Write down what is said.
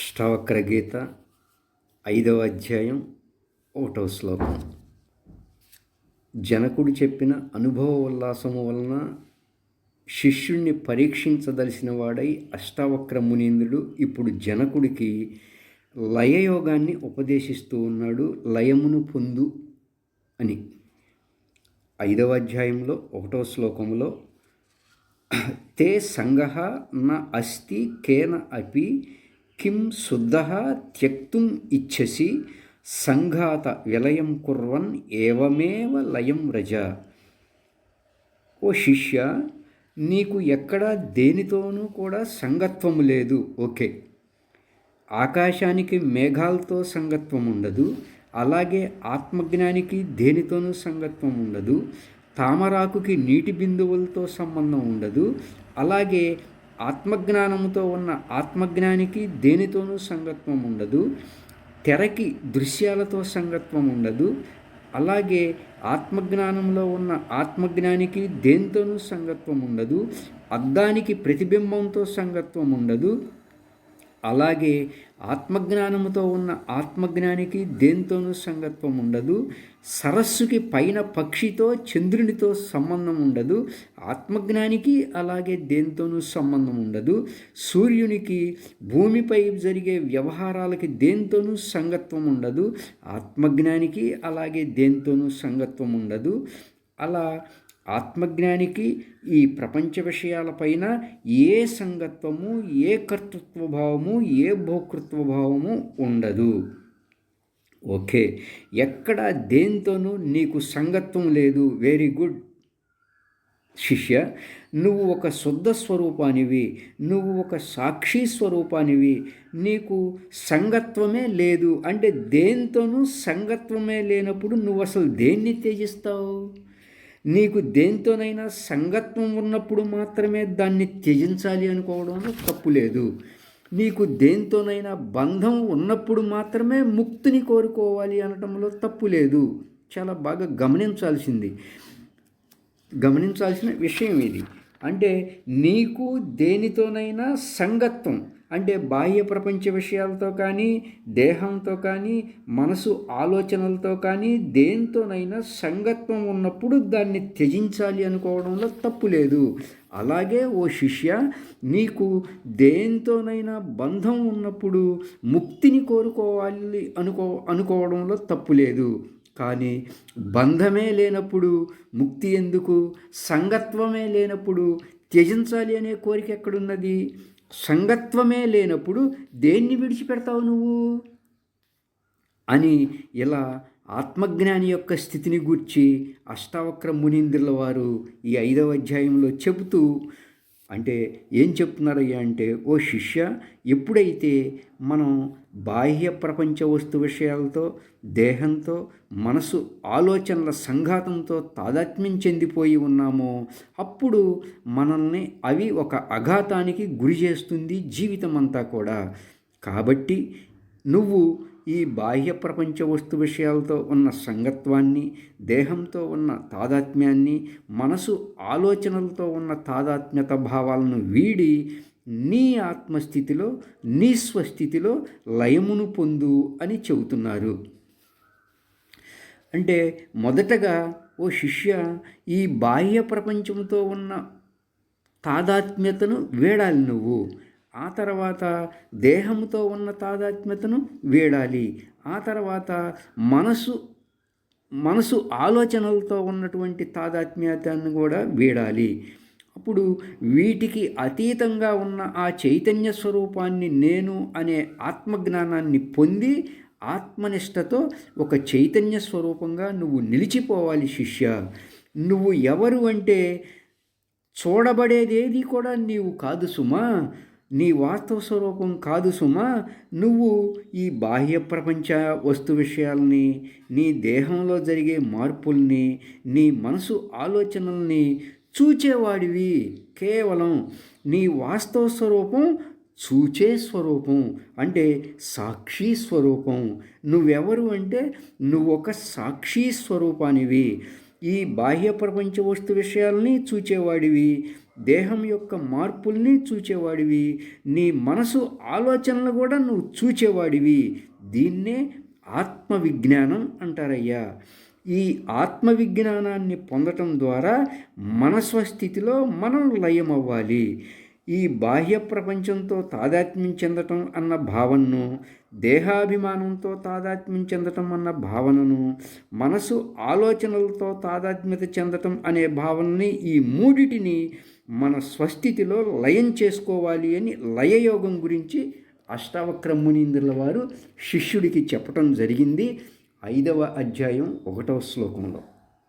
అష్టావక్ర గీత 5వ అధ్యాయం 1వ శ్లోకం. జనకుడు చెప్పిన అనుభవ ఉల్లాసము వలన శిష్యుణ్ణి పరీక్షించదలిసిన వాడై అష్టావక్ర మునీంద్రుడు ఇప్పుడు జనకుడికి లయయోగాన్ని ఉపదేశిస్తూ ఉన్నాడు. లయమును పొందు అని 5వ అధ్యాయంలో 1వ శ్లోకంలో తే సంగః న అస్తి కేన అపి కిం శుద్ధః త్యక్తుం ఇచ్ఛసి సంఘాత విలయం కుర్వన్ ఏవమేవ లయం రజ. ఓ శిష్య, నీకు ఎక్కడా దేనితోనూ కూడా సంగత్వము లేదు. ఓకే, ఆకాశానికి మేఘాలతో సంగత్వం ఉండదు, అలాగే ఆత్మజ్ఞానికి దేనితోనూ సంగత్వం ఉండదు, తామరాకుకి నీటి బిందువులతో సంబంధం ఉండదు, అలాగే ఆత్మజ్ఞానంతో ఉన్న ఆత్మజ్ఞానికి దేనితోనూ సంగత్వం ఉండదు, తెరకి దృశ్యాలతో సంగత్వం ఉండదు, అలాగే ఆత్మజ్ఞానంలో ఉన్న ఆత్మజ్ఞానికి దేనితోనూ సంగత్వం ఉండదు, అద్దానికి ప్రతిబింబంతో సంగత్వం ఉండదు, అలాగే ఆత్మజ్ఞానముతో ఉన్న ఆత్మజ్ఞానికి దేనితోనూ సంగత్వం ఉండదు, సరస్సుకి పైన పక్షితో చంద్రునితో సంబంధం ఉండదు, ఆత్మజ్ఞానికి అలాగే దేనితోనూ సంబంధం ఉండదు, సూర్యునికి భూమిపై జరిగే వ్యవహారాలకి దేనితోనూ సంగత్వం ఉండదు, ఆత్మజ్ఞానికి అలాగే దేనితోనూ సంగత్వం ఉండదు. అలా ఆత్మజ్ఞానికి ఈ ప్రపంచ విషయాలపైన ఏ సంగత్వము, ఏ కర్తృత్వ భావము, ఏ భోక్తృత్వ భావము ఉండదు. ఓకే, ఎక్కడ దేంతోనూ నీకు సంగత్వం లేదు. వెరీ గుడ్ శిష్య, నువ్వు ఒక శుద్ధ స్వరూపానివి, నువ్వు ఒక సాక్షి స్వరూపానివి, నీకు సంగత్వమే లేదు. అంటే దేంతోనూ సంగత్వమే లేనప్పుడు నువ్వు అసలు దేన్ని త్యజిస్తావు? నీకు దేంతోనైనా సంగత్వం ఉన్నప్పుడు మాత్రమే దాన్ని త్యజించాలి అనుకోవడంలో తప్పు లేదు. నీకు దేంతోనైనా బంధం ఉన్నప్పుడు మాత్రమే ముక్తిని కోరుకోవాలి అనటంలో తప్పు లేదు. చాలా బాగా గమనించాల్సిన విషయం ఇది. అంటే నీకు దేనితోనైనా సంగత్వం, అంటే బాహ్య ప్రపంచ విషయాలతో కానీ, దేహంతో కానీ, మనసు ఆలోచనలతో కానీ దేంతోనైనా సంగత్వం ఉన్నప్పుడు దాన్ని త్యజించాలి అనుకోవడంలో తప్పు లేదు. అలాగే ఓ శిష్య, నీకు దేంతోనైనా బంధం ఉన్నప్పుడు ముక్తిని కోరుకోవాలి అనుకోవడంలో తప్పు లేదు. కానీ బంధమే లేనప్పుడు ముక్తి ఎందుకు? సంగత్వమే లేనప్పుడు త్యజించాలి అనే కోరిక ఎక్కడున్నది? సంగత్వమే లేనప్పుడు దేన్ని విడిచిపెడతావు నువ్వు అని ఇలా ఆత్మజ్ఞాని యొక్క స్థితిని గూర్చి అష్టావక్ర మునీంద్రుల వారు ఈ 5వ అధ్యాయంలో చెబుతూ అంటే ఏం చెప్తున్నారయ్యా అంటే, ఓ శిష్య, ఎప్పుడైతే మనం బాహ్య ప్రపంచ వస్తు విషయాలతో, దేహంతో, మనసు ఆలోచనల సంఘాతంతో తాదాత్మ్యం చెందిపోయి ఉన్నామో అప్పుడు మనల్ని అవి ఒక అఘాతానికి గురి చేస్తుంది జీవితం అంతా కూడా. కాబట్టి నువ్వు ఈ బాహ్య ప్రపంచ వస్తు విషయాలతో ఉన్న సంగత్వాన్ని, దేహంతో ఉన్న తాదాత్మ్యాన్ని, మనసు ఆలోచనలతో ఉన్న తాదాత్మ్యత భావాలను వీడి నీ ఆత్మస్థితిలో, నీ స్వస్థితిలో లయమును పొందు అని చెబుతున్నారు. అంటే మొదటగా ఓ శిష్య, ఈ బాహ్య ప్రపంచంతో ఉన్న తాదాత్మ్యతను వీడాలి నువ్వు. ఆ తర్వాత దేహంతో ఉన్న తాదాత్మ్యతను వీడాలి. ఆ తర్వాత మనసు ఆలోచనలతో ఉన్నటువంటి తాదాత్మ్యతను కూడా వీడాలి. అప్పుడు వీటికి అతీతంగా ఉన్న ఆ చైతన్య స్వరూపాన్ని, నేను అనే ఆత్మజ్ఞానాన్ని పొంది ఆత్మనిష్టతో ఒక చైతన్య స్వరూపంగా నువ్వు నిలిచిపోవాలి శిష్య. నువ్వు ఎవరు అంటే చూడబడేదేది కూడా నీవు కాదు సుమా, నీ వాస్తవ స్వరూపం కాదు సుమా. నువ్వు ఈ బాహ్య ప్రపంచ వస్తు విషయాల్ని, నీ దేహంలో జరిగే మార్పుల్ని, నీ మనసు ఆలోచనల్ని చూచేవాడివి. కేవలం నీ వాస్తవ స్వరూపం చూచే స్వరూపం, అంటే సాక్షి స్వరూపం. నువ్వెవరు అంటే నువ్వు ఒక సాక్షి స్వరూపానివి. ఈ బాహ్య ప్రపంచ వస్తు విషయాల్ని చూచేవాడివి, దేహం యొక్క మార్పుల్ని చూచేవాడివి, నీ మనసు ఆలోచనలు కూడా నువ్వు చూచేవాడివి. దీన్నే ఆత్మవిజ్ఞానం అంటారయ్యా. ఈ ఆత్మవిజ్ఞానాన్ని పొందటం ద్వారా మన స్వస్థితిలో మనం లయమవ్వాలి. ఈ బాహ్య ప్రపంచంతో తాదాత్మ్యం చెందటం అన్న భావనను, దేహాభిమానంతో తాదాత్మ్యం చెందటం అన్న భావనను, మనసు ఆలోచనలతో తాదాత్మ్యత చెందటం అనే భావనని, ఈ మూడిటిని మన స్వస్థితిలో లయం చేసుకోవాలి అని లయయోగం గురించి అష్టావక్ర మునీంద్రుల వారు శిష్యుడికి చెప్పటం జరిగింది 5వ అధ్యాయం 1వ శ్లోకంలో.